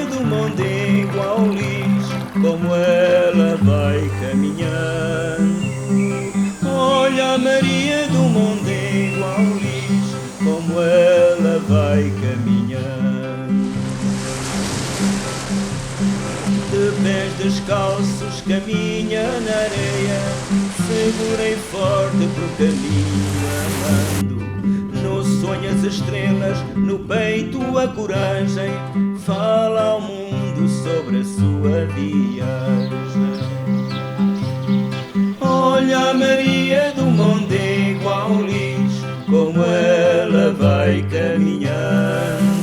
do Mondego ao lixo, como ela vai caminhando. Olha a Maria do Mondego ao lixo, como ela vai caminhando. De pés descalços caminha na areia, segura e forte pro caminho amando. No sonho as estrelas, no peito a coragem, fala ao mundo sobre a sua viagem. Olha a Maria do Mondego ao lixo, como ela vai caminhando.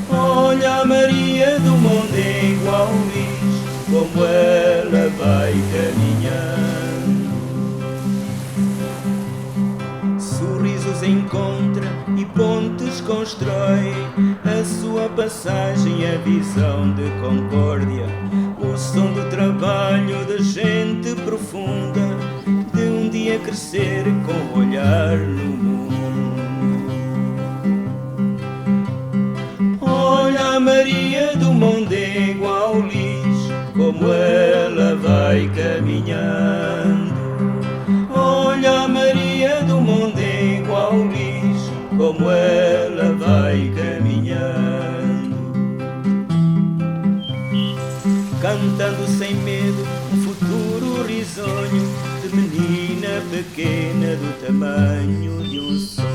Olha a Maria do Mondego ao lixo, como ela vai caminhando. Sorrisos encontra e pontes constrói, a sua passagem é visão de concórdia, o som do trabalho de gente profunda, de um dia crescer com o olhar no mundo. Olha a Maria do Mondego ao lixo, como ela vai caminhando. Olha a Maria do Mondego ao lixo, como ela vai caminhando. Cantando sem medo um futuro risonho, de menina pequena do tamanho de um sonho.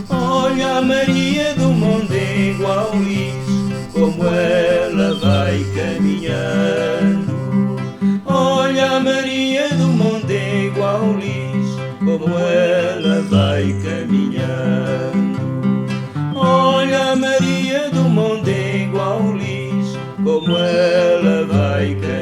Olha a Maria do Mondego ao lixo, como ela vai caminhando. Olha a Maria do Mondego ao lixo, como ela vai caminhando. Olha a Maria do Mondego ao lixo, como ela vai caminhando.